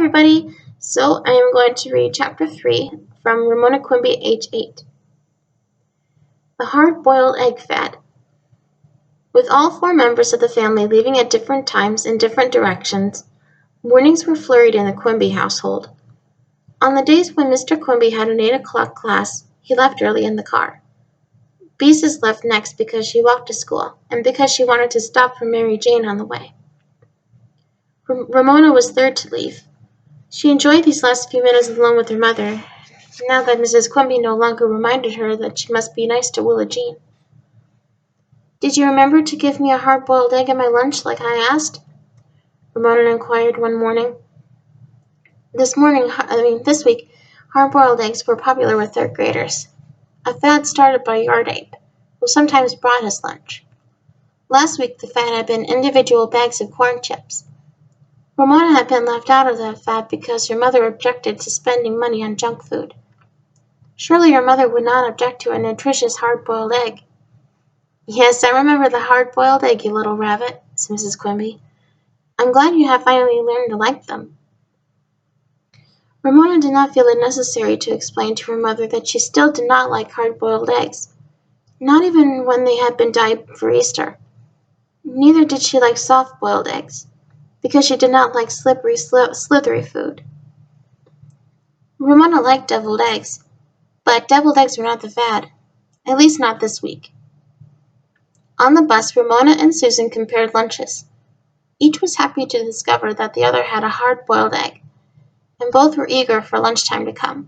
everybody! So I am going to read Chapter 3 from Ramona Quimby, age 8. The Hard-Boiled Egg Fad. With all 4 members of the family leaving at different times in different directions, mornings were flurried in the Quimby household. On the days when Mr. Quimby had an 8 o'clock class, he left early in the car. Beezus left next because she walked to school, and because she wanted to stop for Mary Jane on the way. Ramona was third to leave. She enjoyed these last few minutes alone with her mother, now that Mrs. Quimby no longer reminded her that she must be nice to Willa Jean. "Did you remember to give me a hard-boiled egg at my lunch like I asked?" Ramona inquired one morning. This week, hard-boiled eggs were popular with third graders, a fad started by Yard Ape, who sometimes brought his lunch. Last week the fad had been individual bags of corn chips. Ramona had been left out of that fad because her mother objected to spending money on junk food. Surely your mother would not object to a nutritious hard-boiled egg. "Yes, I remember the hard-boiled egg, you little rabbit," said Mrs. Quimby. "I'm glad you have finally learned to like them." Ramona did not feel it necessary to explain to her mother that she still did not like hard-boiled eggs, not even when they had been dyed for Easter. Neither did she like soft-boiled eggs, because she did not like slippery, slithery food. Ramona liked deviled eggs, but deviled eggs were not the fad, at least not this week. On the bus, Ramona and Susan compared lunches. Each was happy to discover that the other had a hard-boiled egg, and both were eager for lunchtime to come.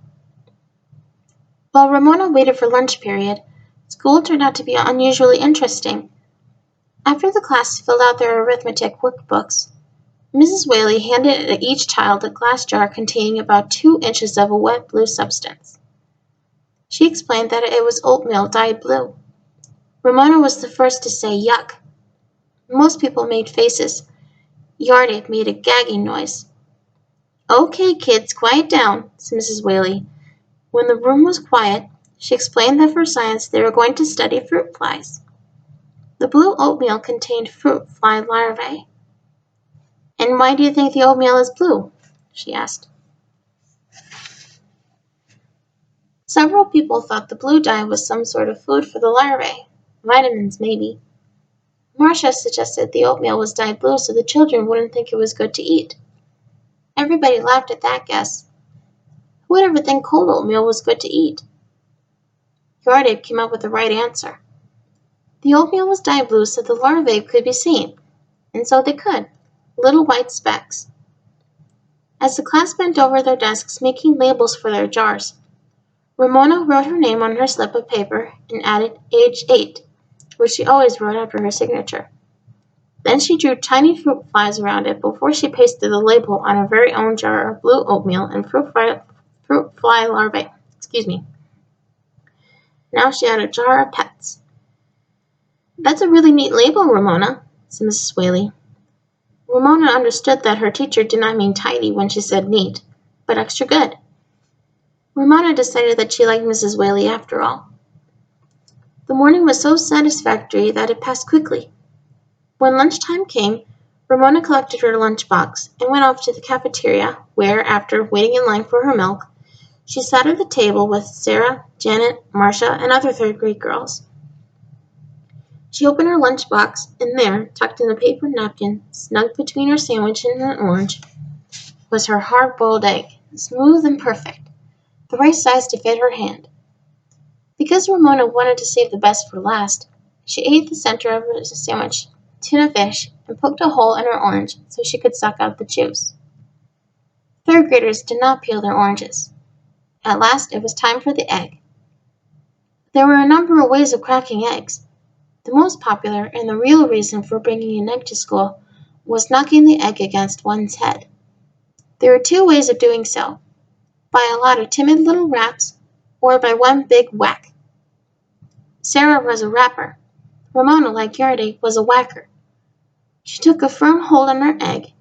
While Ramona waited for lunch period, school turned out to be unusually interesting. After the class filled out their arithmetic workbooks, Mrs. Whaley handed each child a glass jar containing about 2 inches of a wet blue substance. She explained that it was oatmeal dyed blue. Ramona was the first to say yuck. Most people made faces. Yard Ape made a gagging noise. "Okay, kids, quiet down," said Mrs. Whaley. When the room was quiet, she explained that for science they were going to study fruit flies. The blue oatmeal contained fruit fly larvae. "And why do you think the oatmeal is blue?" she asked. Several people thought the blue dye was some sort of food for the larvae. Vitamins, maybe. Marcia suggested the oatmeal was dyed blue so the children wouldn't think it was good to eat. Everybody laughed at that guess. Who would ever think cold oatmeal was good to eat? Yard Ape came up with the right answer. The oatmeal was dyed blue so the larvae could be seen, and so they could, little white specks. As the class bent over their desks making labels for their jars, Ramona wrote her name on her slip of paper and added age 8, which she always wrote after her signature. Then she drew tiny fruit flies around it before she pasted the label on her very own jar of blue oatmeal and fruit fly larvae. Now she had a jar of pets. "That's a really neat label, Ramona," said Mrs. Whaley. Ramona understood that her teacher did not mean tidy when she said neat, but extra good. Ramona decided that she liked Mrs. Whaley after all. The morning was so satisfactory that it passed quickly. When lunchtime came, Ramona collected her lunchbox and went off to the cafeteria, where, after waiting in line for her milk, she sat at the table with Sarah, Janet, Marcia, and other third-grade girls. She opened her lunchbox, and there, tucked in a paper napkin, snug between her sandwich and an orange, was her hard-boiled egg, smooth and perfect, the right size to fit her hand. Because Ramona wanted to save the best for last, she ate the center of her sandwich, tuna fish, and poked a hole in her orange so she could suck out the juice. Third graders did not peel their oranges. At last it was time for the egg. There were a number of ways of cracking eggs. The most popular, and the real reason for bringing an egg to school, was knocking the egg against one's head. There were 2 ways of doing so: by a lot of timid little raps, or by one big whack. Sarah was a rapper. Ramona, like Yard Ape, was a whacker. She took a firm hold on her egg,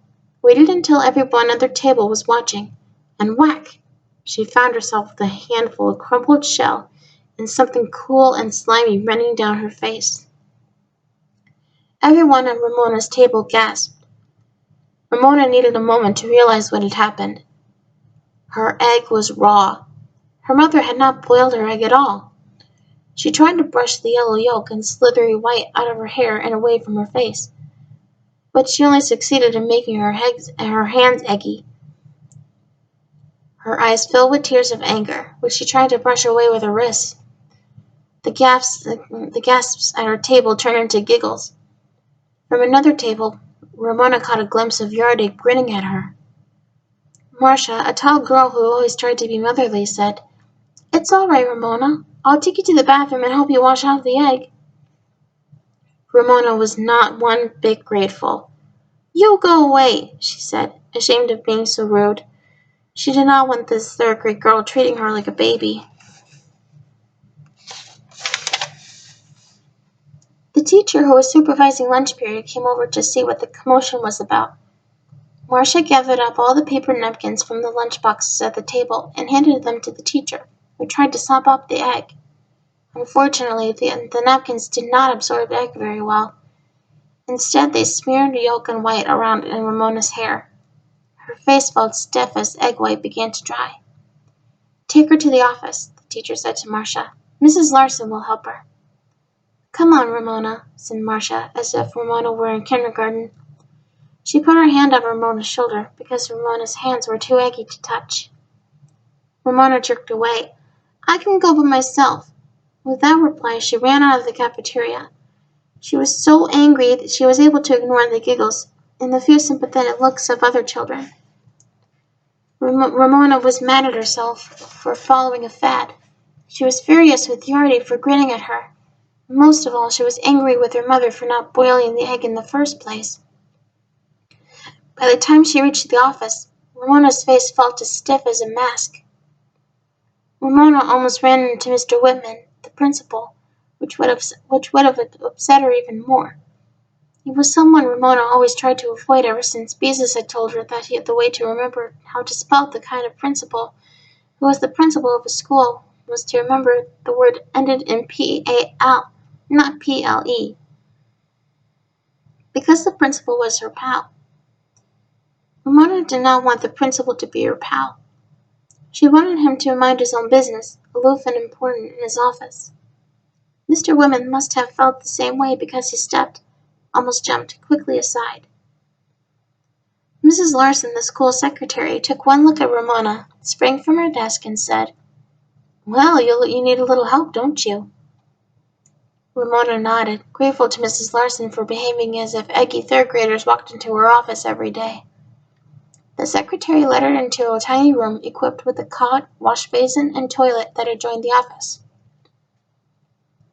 waited until everyone at their table was watching, and whack! She found herself with a handful of crumpled shell and something cool and slimy running down her face. Everyone at Ramona's table gasped. Ramona needed a moment to realize what had happened. Her egg was raw. Her mother had not boiled her egg at all. She tried to brush the yellow yolk and slithery white out of her hair and away from her face, but she only succeeded in making her hands eggy. Her eyes filled with tears of anger, which she tried to brush away with her wrists. The gasps at her table turned into giggles. From another table, Ramona caught a glimpse of Yardig grinning at her. Marcia, a tall girl who always tried to be motherly, said, "It's all right, Ramona. I'll take you to the bathroom and help you wash out the egg." Ramona was not one bit grateful. "You go away," she said, ashamed of being so rude. She did not want this third-grade girl treating her like a baby. The teacher who was supervising lunch period came over to see what the commotion was about. Marcia gathered up all the paper napkins from the lunch boxes at the table and handed them to the teacher, who tried to sop up the egg. Unfortunately, the napkins did not absorb the egg very well. Instead, they smeared yolk and white around in Ramona's hair. Her face felt stiff as egg white began to dry. "Take her to the office," the teacher said to Marcia. "Mrs. Larson will help her." "Come on, Ramona," said Marcia, as if Ramona were in kindergarten. She put her hand on Ramona's shoulder because Ramona's hands were too eggy to touch. Ramona jerked away. "I can go by myself." With that reply, she ran out of the cafeteria. She was so angry that she was able to ignore the giggles and the few sympathetic looks of other children. Ramona was mad at herself for following a fad. She was furious with Yardy for grinning at her. Most of all, she was angry with her mother for not boiling the egg in the first place. By the time she reached the office, Ramona's face felt as stiff as a mask. Ramona almost ran into Mr. Whitman, the principal, which would have upset her even more. He was someone Ramona always tried to avoid ever since Beezus had told her that the way to remember how to spell the kind of principal who was the principal of a school was to remember the word ended in P-A-L, not P-L-E, because the principal was her pal. Ramona did not want the principal to be her pal. She wanted him to mind his own business, aloof and important in his office. Mr. Whitman must have felt the same way because he almost jumped quickly aside. Mrs. Larson, the school secretary, took one look at Ramona, sprang from her desk, and said, "Well, you need a little help, don't you?" Ramona nodded, grateful to Mrs. Larson for behaving as if eggy third-graders walked into her office every day. The secretary led her into a tiny room equipped with a cot, wash basin, and toilet that adjoined the office.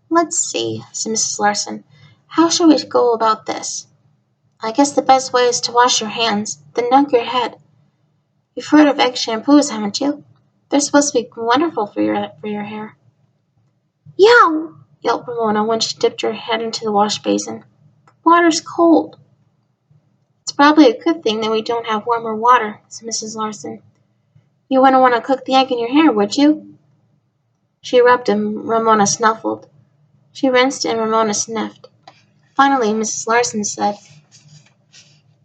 "Let's see," said Mrs. Larson. "How shall we go about this? I guess the best way is to wash your hands, then dunk your head. You've heard of egg shampoos, haven't you? They're supposed to be wonderful for your hair." "Yow!" yelped Ramona when she dipped her head into the wash basin. "The water's cold." "It's probably a good thing that we don't have warmer water," said Mrs. Larson. "You wouldn't want to cook the egg in your hair, would you?" She rubbed and Ramona snuffled. She rinsed and Ramona sniffed. Finally, Mrs. Larson said,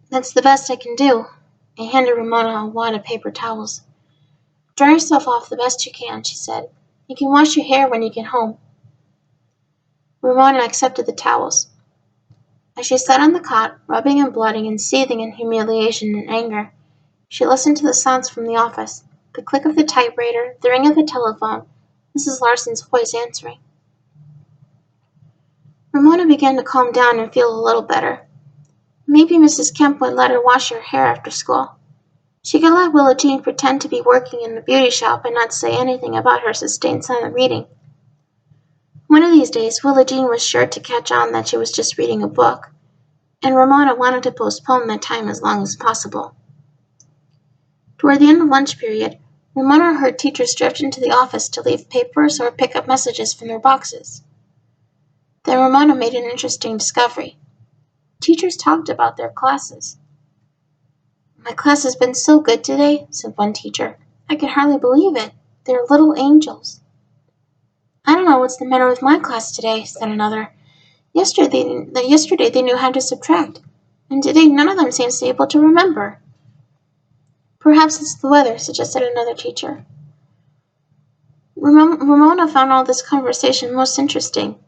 "That's the best I can do," and handed Ramona a wad of paper towels. "Dry yourself off the best you can," she said. "You can wash your hair when you get home." Ramona accepted the towels. As she sat on the cot, rubbing and blooding and seething in humiliation and anger, she listened to the sounds from the office, the click of the typewriter, the ring of the telephone, Mrs. Larson's voice answering. Ramona began to calm down and feel a little better. Maybe Mrs. Kemp would let her wash her hair after school. She could let Willa Jean pretend to be working in the beauty shop and not say anything about her sustained silent reading. One of these days, Willa Jean was sure to catch on that she was just reading a book, and Ramona wanted to postpone that time as long as possible. Toward the end of lunch period, Ramona heard teachers drift into the office to leave papers or pick up messages from their boxes. Then Ramona made an interesting discovery. Teachers talked about their classes. "My class has been so good today," said one teacher. "I can hardly believe it. They're little angels." "I don't know what's the matter with my class today," said another. Yesterday they knew how to subtract. and today none of them seems able to remember. Perhaps it's the weather, suggested another teacher. Ramona found all this conversation most interesting.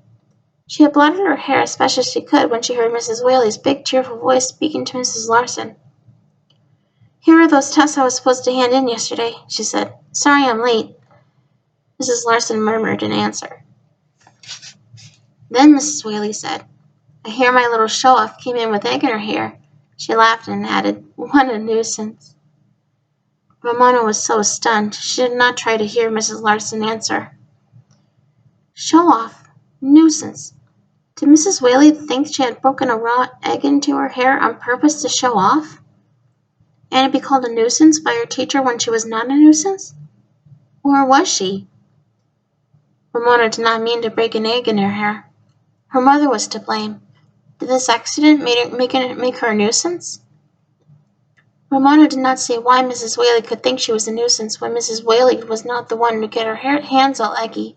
She had blotted her hair as fast as she could when she heard Mrs. Whaley's big, cheerful voice speaking to Mrs. Larson. "Here are those tests I was supposed to hand in yesterday," she said. "Sorry I'm late," Mrs. Larson murmured in answer. Then Mrs. Whaley said, "I hear my little show-off came in with egg in her hair." She laughed and added, "What a nuisance." Ramona was so stunned, she did not try to hear Mrs. Larson answer. Show-off? Nuisance? Did Mrs. Whaley think she had broken a raw egg into her hair on purpose to show off? And be called a nuisance by her teacher when she was not a nuisance? Or was she? Ramona did not mean to break an egg in her hair. Her mother was to blame. Did this accident make her a nuisance? Ramona did not see why Mrs. Whaley could think she was a nuisance when Mrs. Whaley was not the one to get her hands all eggy.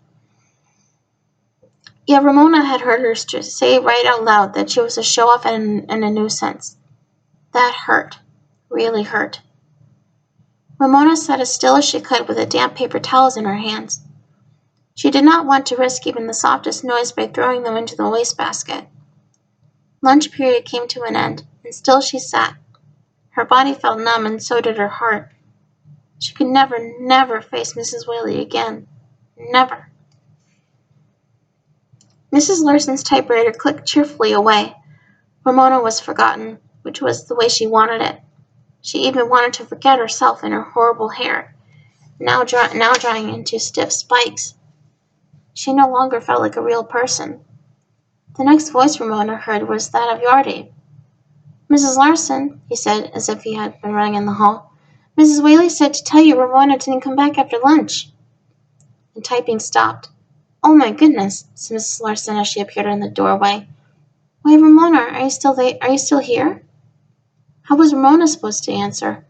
Yet Ramona had heard her say right out loud that she was a show-off and a nuisance. That hurt. Really hurt. Ramona sat as still as she could with the damp paper towels in her hands. She did not want to risk even the softest noise by throwing them into the wastebasket. Lunch period came to an end, and still she sat. Her body felt numb, and so did her heart. She could never, never face Mrs. Whaley again. Never. Mrs. Larson's typewriter clicked cheerfully away. Ramona was forgotten, which was the way she wanted it. She even wanted to forget herself and her horrible hair, now drying into stiff spikes. She no longer felt like a real person. The next voice Ramona heard was that of Yardy. "Mrs. Larson," he said, as if he had been running in the hall, "Mrs. Whaley said to tell you Ramona didn't come back after lunch." The typing stopped. "Oh, my goodness," said Mrs. Larson as she appeared in the doorway. "Why, Ramona, are you still here?" How was Ramona supposed to answer?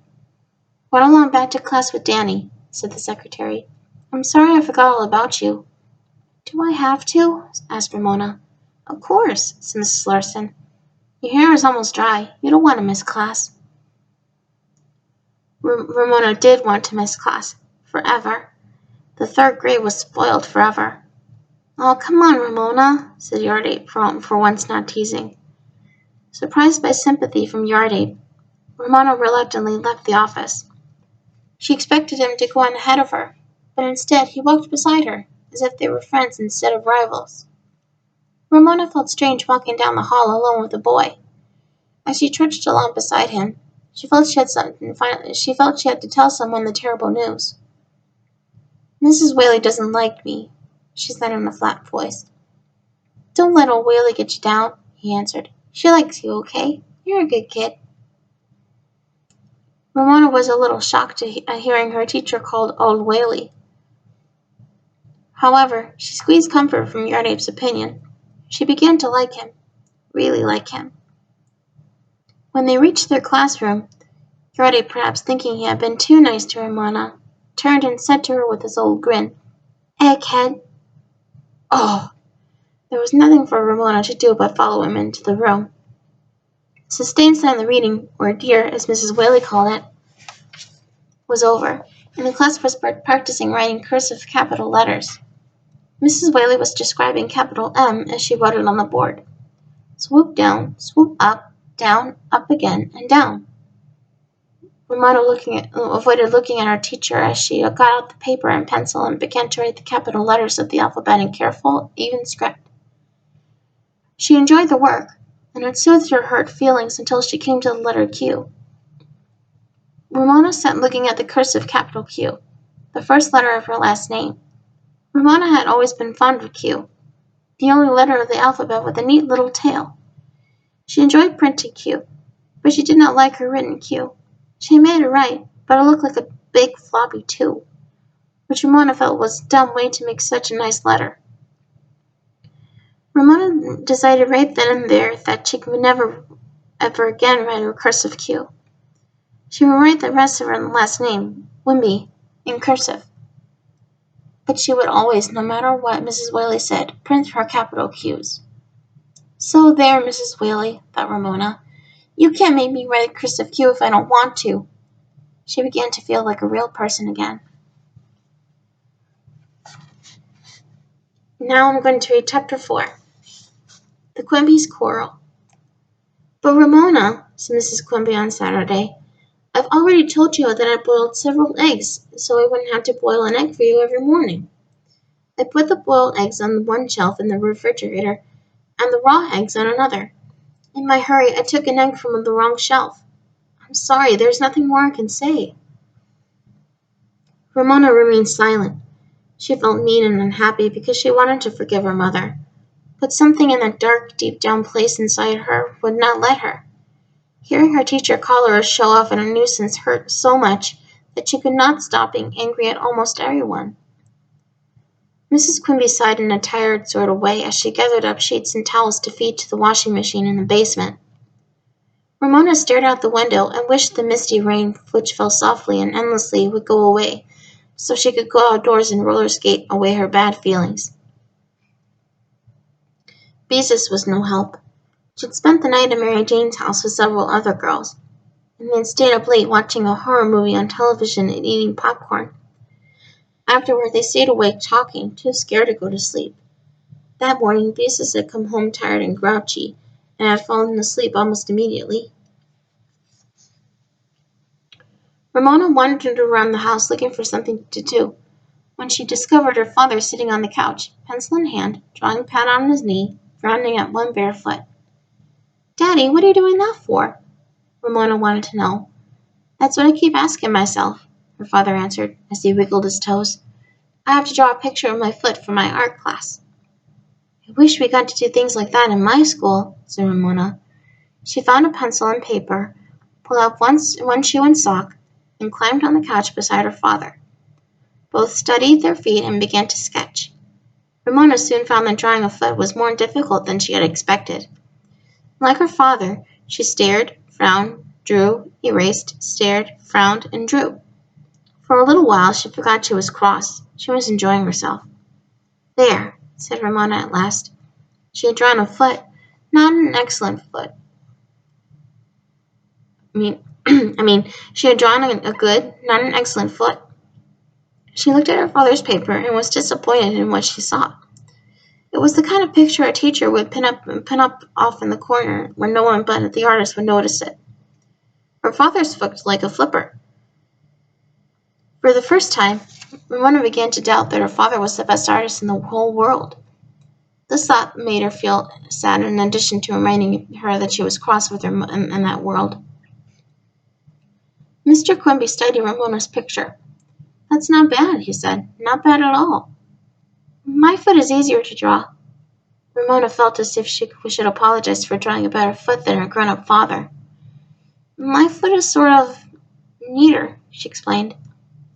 "Run along back to class with Danny," said the secretary. "I'm sorry I forgot all about you." "Do I have to?" asked Ramona. "Of course," said Mrs. Larson. "Your hair is almost dry. You don't want to miss class." Ramona did want to miss class. Forever. The third grade was spoiled forever. "Oh, come on, Ramona," said Yardape, for once not teasing. Surprised by sympathy from Yardape, Ramona reluctantly left the office. She expected him to go on ahead of her, but instead he walked beside her, as if they were friends instead of rivals. Ramona felt strange walking down the hall alone with a boy. As she trudged along beside him, she felt she had to tell someone the terrible news. "Mrs. Whaley doesn't like me," she said in a flat voice. "Don't let old Whaley get you down," he answered. "She likes you, okay? You're a good kid." Ramona was a little shocked at hearing her teacher called old Whaley. However, she squeezed comfort from Yardape's opinion. She began to like him, really like him. When they reached their classroom, Yardape, perhaps thinking he had been too nice to Ramona, turned and said to her with his old grin, "Egghead." Oh! There was nothing for Ramona to do but follow him into the room. Sustained silent reading, or dear, as Mrs. Whaley called it, was over, and the class was practicing writing cursive capital letters. Mrs. Whaley was describing capital M as she wrote it on the board. Swoop down, swoop up, down, up again, and down. Ramona avoided looking at her teacher as she got out the paper and pencil and began to write the capital letters of the alphabet in careful, even script. She enjoyed the work, and it soothed her hurt feelings until she came to the letter Q. Ramona sat looking at the cursive capital Q, the first letter of her last name. Ramona had always been fond of Q, the only letter of the alphabet with a neat little tail. She enjoyed printing Q, but she did not like her written Q. She made it right, but it looked like a big floppy 2, which Ramona felt was a dumb way to make such a nice letter. Ramona decided right then and there that she would never ever again write a cursive Q. She would write the rest of her last name, Quimby, in cursive. But she would always, no matter what Mrs. Whaley said, print her capital Qs. "So there, Mrs. Whaley," thought Ramona. You can't make me write a cursive Q if I don't want to. She began to feel like a real person again. Now I'm going to read Chapter 4. The Quimbys' Quarrel. But Ramona, said Mrs. Quimby on Saturday, I've already told you that I boiled several eggs, so I wouldn't have to boil an egg for you every morning. I put the boiled eggs on one shelf in the refrigerator, and the raw eggs on another. In my hurry, I took an egg from the wrong shelf. I'm sorry, there's nothing more I can say. Ramona remained silent. She felt mean and unhappy because she wanted to forgive her mother. But something in that dark, deep-down place inside her would not let her. Hearing her teacher call her a show-off and a nuisance hurt so much that she could not stop being angry at almost everyone. Mrs. Quimby sighed in a tired sort of way as she gathered up sheets and towels to feed to the washing machine in the basement. Ramona stared out the window and wished the misty rain, which fell softly and endlessly, would go away, so she could go outdoors and roller skate away her bad feelings. Beezus was no help. She'd spent the night at Mary Jane's house with several other girls, and they'd stayed up late watching a horror movie on television and eating popcorn. Afterward, they stayed awake talking, too scared to go to sleep. That morning, Beezus had come home tired and grouchy, and had fallen asleep almost immediately. Ramona wandered around the house looking for something to do, when she discovered her father sitting on the couch, pencil in hand, drawing a pad on his knee, frowning at one bare foot. "Daddy, what are you doing that for?" Ramona wanted to know. "That's what I keep asking myself," her father answered, as he wiggled his toes. "I have to draw a picture of my foot for my art class." "I wish we got to do things like that in my school," said Ramona. She found a pencil and paper, pulled out one shoe and sock, and climbed on the couch beside her father. Both studied their feet and began to sketch. Ramona soon found that drawing a foot was more difficult than she had expected. Like her father, she stared, frowned, drew, erased, stared, frowned, and drew. For a little while she forgot she was cross. She was enjoying herself. "There," said Ramona at last. She had drawn a foot, not an excellent foot. She had drawn a good, not an excellent foot. She looked at her father's paper and was disappointed in what she saw. It was the kind of picture a teacher would pin up off in the corner where no one but the artist would notice it. Her father's looked like a flipper. For the first time, Ramona began to doubt that her father was the best artist in the whole world. This thought made her feel sad in addition to reminding her that she was cross with her in that world. Mr. Quimby studied Ramona's picture. "That's not bad," he said. "Not bad at all. My foot is easier to draw." Ramona felt as if she should apologize for drawing a better foot than her grown-up father. "My foot is sort of neater," she explained.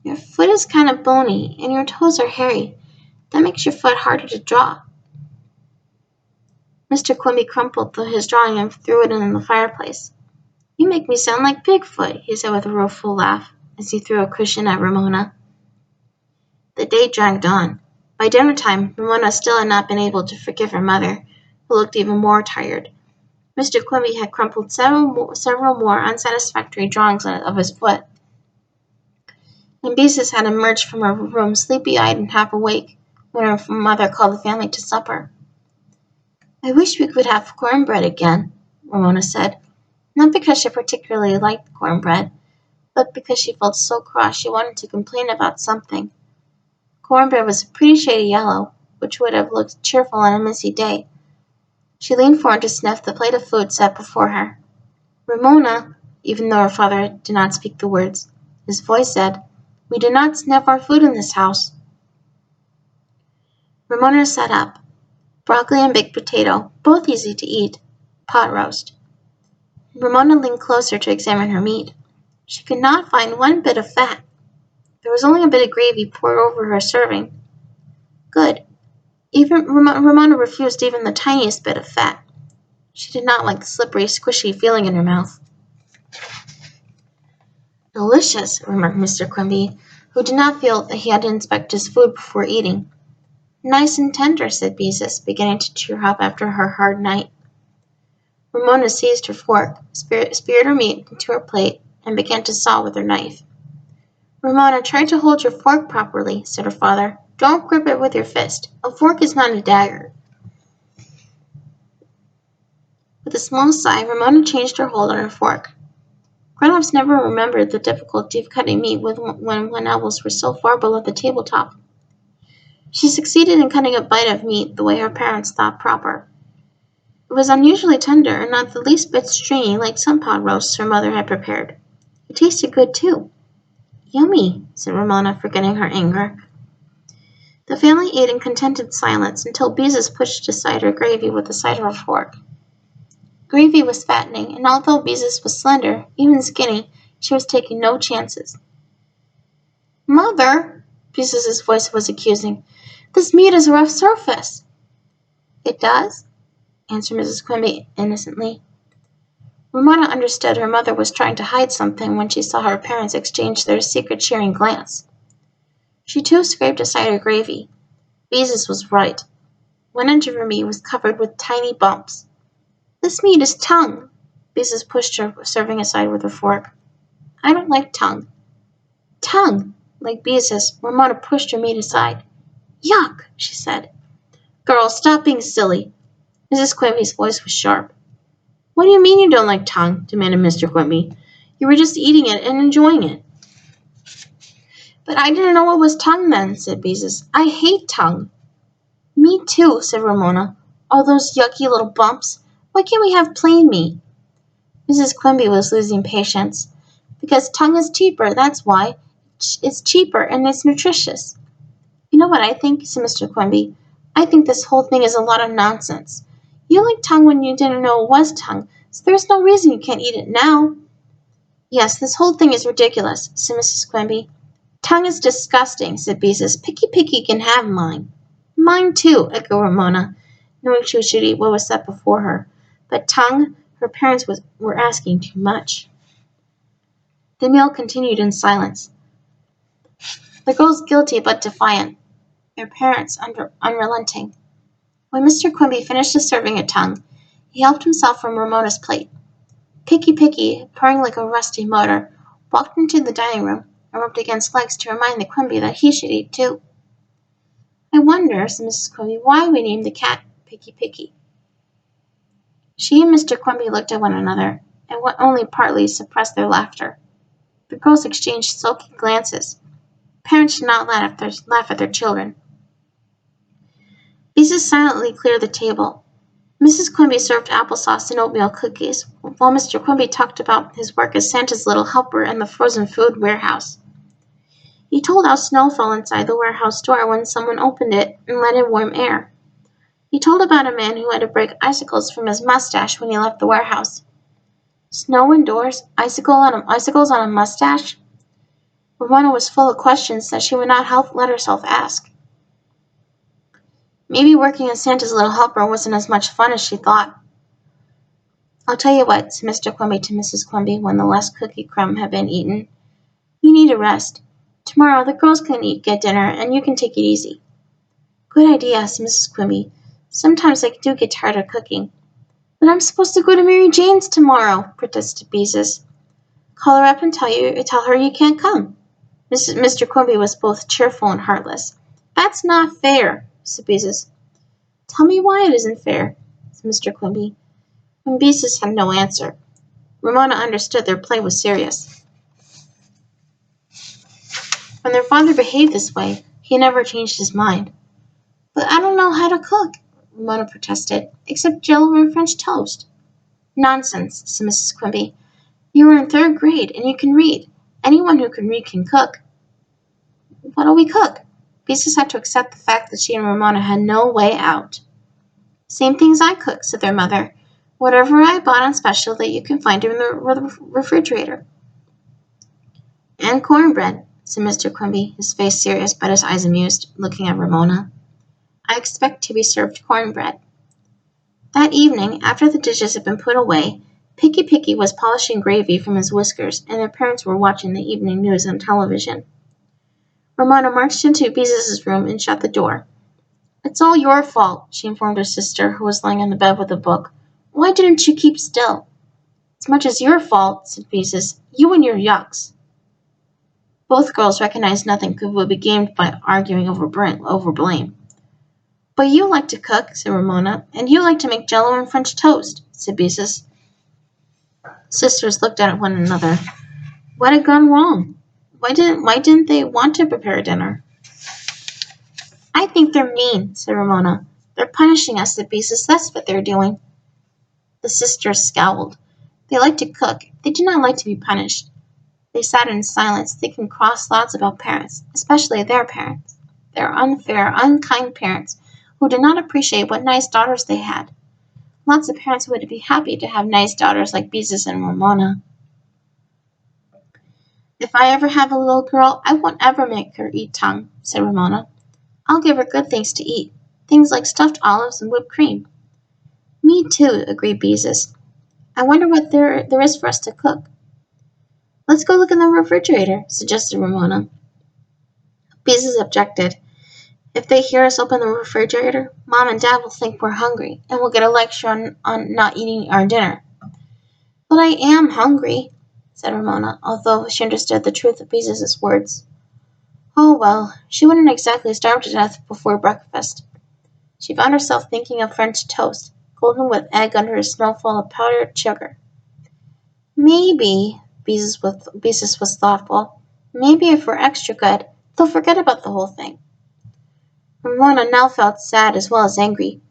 "Your foot is kind of bony, and your toes are hairy. That makes your foot harder to draw." Mr. Quimby crumpled his drawing and threw it in the fireplace. "You make me sound like Bigfoot," he said with a rueful laugh, as he threw a cushion at Ramona. The day dragged on. By dinner time, Ramona still had not been able to forgive her mother, who looked even more tired. Mr. Quimby had crumpled several more unsatisfactory drawings of his foot, and Beezus had emerged from her room sleepy-eyed and half awake when her mother called the family to supper. "I wish we could have cornbread again," Ramona said, not because she particularly liked cornbread, but because she felt so cross she wanted to complain about something. Cornbread was a pretty shade of yellow, which would have looked cheerful on a misty day. She leaned forward to sniff the plate of food set before her. "Ramona," even though her father did not speak the words, his voice said, "we do not sniff our food in this house." Ramona sat up. Broccoli and baked potato, both easy to eat. Pot roast. Ramona leaned closer to examine her meat. She could not find one bit of fat. There was only a bit of gravy poured over her serving. Good. Even Ramona refused even the tiniest bit of fat. She did not like the slippery, squishy feeling in her mouth. "Delicious," remarked Mr. Quimby, who did not feel that he had to inspect his food before eating. "Nice and tender," said Beezus, beginning to cheer up after her hard night. Ramona seized her fork, speared her meat into her plate, and began to saw with her knife. Ramona, try to hold your fork properly, said her father. Don't grip it with your fist. A fork is not a dagger. With a small sigh, Ramona changed her hold on her fork. Grown-ups never remembered the difficulty of cutting meat when elbows were so far below the tabletop. She succeeded in cutting a bite of meat the way her parents thought proper. It was unusually tender and not the least bit stringy like some pot roasts her mother had prepared. It tasted good, too. Yummy, said Ramona, forgetting her anger. The family ate in contented silence until Beezus pushed aside her gravy with the side of her fork. Gravy was fattening, and although Beezus was slender, even skinny, she was taking no chances. Mother, Beezus's voice was accusing, this meat has a rough surface. It does? Answered Mrs. Quimby innocently. Ramona understood her mother was trying to hide something when she saw her parents exchange their secret-sharing glance. She too scraped aside her gravy. Beezus was right. One edge of her meat was covered with tiny bumps. This meat is tongue. Beezus pushed her serving aside with her fork. I don't like tongue. Tongue! Like Beezus, Ramona pushed her meat aside. Yuck, she said. Girl, stop being silly. Mrs. Quimby's voice was sharp. What do you mean you don't like tongue? Demanded Mr. Quimby. You were just eating it and enjoying it. But I didn't know it was tongue then, said Beezus. I hate tongue. Me too, said Ramona. All those yucky little bumps. Why can't we have plain meat? Mrs. Quimby was losing patience. Because tongue is cheaper, that's why. It's cheaper and it's nutritious. You know what I think, said Mr. Quimby. I think this whole thing is a lot of nonsense. You liked tongue when you didn't know it was tongue, so there's no reason you can't eat it now. Yes, this whole thing is ridiculous, said Mrs. Quimby. Tongue is disgusting, said Beezus. Picky can have mine. Mine too, echoed Ramona, knowing she should eat what was set before her. But tongue, her parents were asking too much. The meal continued in silence. The girls guilty but defiant, their parents unrelenting. When Mr. Quimby finished his serving of tongue, he helped himself from Ramona's plate. Picky, purring like a rusty motor, walked into the dining room and rubbed against legs to remind the Quimby that he should eat too. I wonder, said Mrs. Quimby, why we named the cat Picky. She and Mr. Quimby looked at one another, and only partly suppressed their laughter. The girls exchanged sulky glances. Parents should not laugh at their children. Beezus silently cleared the table. Mrs. Quimby served applesauce and oatmeal cookies, while Mr. Quimby talked about his work as Santa's little helper in the frozen food warehouse. He told how snow fell inside the warehouse door when someone opened it and let in warm air. He told about a man who had to break icicles from his mustache when he left the warehouse. Snow indoors, icicles on a mustache? Ramona was full of questions that she would not let herself ask. Maybe working as Santa's little helper wasn't as much fun as she thought. I'll tell you what, said Mr. Quimby to Mrs. Quimby when the last cookie crumb had been eaten. You need a rest. Tomorrow the girls can get dinner, and you can take it easy. Good idea, said Mrs. Quimby. Sometimes I do get tired of cooking. But I'm supposed to go to Mary Jane's tomorrow, protested Beezus. Call her up and tell her you can't come. Mr. Quimby was both cheerful and heartless. That's not fair, said Beezus. Tell me why it isn't fair, said Mr. Quimby. And Beezus had no answer. Ramona understood their play was serious. When their father behaved this way, he never changed his mind. But I don't know how to cook, Ramona protested, except jello and French toast. Nonsense, said Mrs. Quimby. You are in 3rd grade, and you can read. Anyone who can read can cook. What'll we cook? Beezus had to accept the fact that she and Ramona had no way out. Same things I cook, said their mother. Whatever I bought on special that you can find in the refrigerator. And cornbread, said Mr. Quimby, his face serious but his eyes amused, looking at Ramona. I expect to be served cornbread. That evening, after the dishes had been put away, Picky was polishing gravy from his whiskers, and their parents were watching the evening news on television. Ramona marched into Beezus's room and shut the door. It's all your fault, she informed her sister, who was lying on the bed with a book. Why didn't you keep still? It's much as your fault, said Beezus. You and your yucks. Both girls recognized nothing could be gained by arguing over blame. But you like to cook, said Ramona, and you like to make jello and French toast, said Beezus. Sisters looked at one another. What had gone wrong? Why didn't they want to prepare dinner? I think they're mean, said Ramona. They're punishing us, said Beezus. That's what they're doing. The sisters scowled. They liked to cook. They did not like to be punished. They sat in silence, thinking cross thoughts about parents, especially their parents. Their unfair, unkind parents, who did not appreciate what nice daughters they had. Lots of parents would be happy to have nice daughters like Beezus and Ramona. If I ever have a little girl, I won't ever make her eat tongue, said Ramona. I'll give her good things to eat, things like stuffed olives and whipped cream. Me too, agreed Beezus. I wonder what there is for us to cook. Let's go look in the refrigerator, suggested Ramona. Beezus objected. If they hear us open the refrigerator, Mom and Dad will think we're hungry, and we'll get a lecture on not eating our dinner. But I am hungry, said Ramona, although she understood the truth of Beezus' words. Oh well, she wouldn't exactly starve to death before breakfast. She found herself thinking of French toast, golden with egg under a snowfall of powdered sugar. Maybe, Beezus was thoughtful, maybe if we're extra good, they'll forget about the whole thing. Ramona now felt sad as well as angry.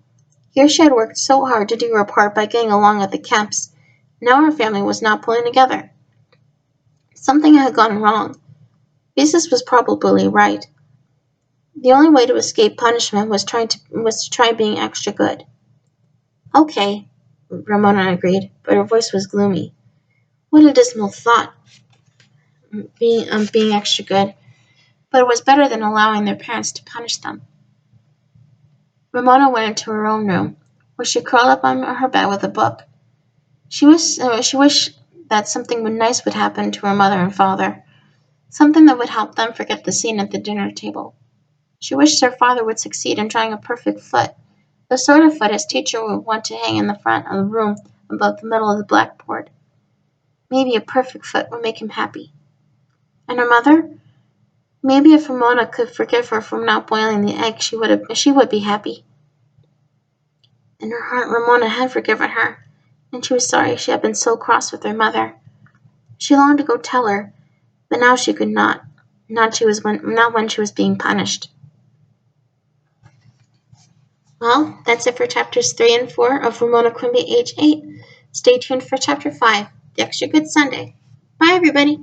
Here she had worked so hard to do her part by getting along at the camps. Now her family was not pulling together. Something had gone wrong. Beezus was probably right. The only way to escape punishment was to try being extra good. Okay, Ramona agreed, but her voice was gloomy. What a dismal thought, being extra good. But it was better than allowing their parents to punish them. Ramona went into her own room, where she curled up on her bed with a book. She wished that something nice would happen to her mother and father, something that would help them forget the scene at the dinner table. She wished her father would succeed in drawing a perfect foot, the sort of foot his teacher would want to hang in the front of the room above the middle of the blackboard. Maybe a perfect foot would make him happy. And her mother? Maybe if Ramona could forgive her for not boiling the egg, she would be happy. In her heart, Ramona had forgiven her, and she was sorry she had been so cross with her mother. She longed to go tell her, but now she could not when she was being punished. Well, that's it for chapters 3 and 4 of Ramona Quimby, age 8. Stay tuned for chapter 5, The Extra Good Sunday. Bye, everybody.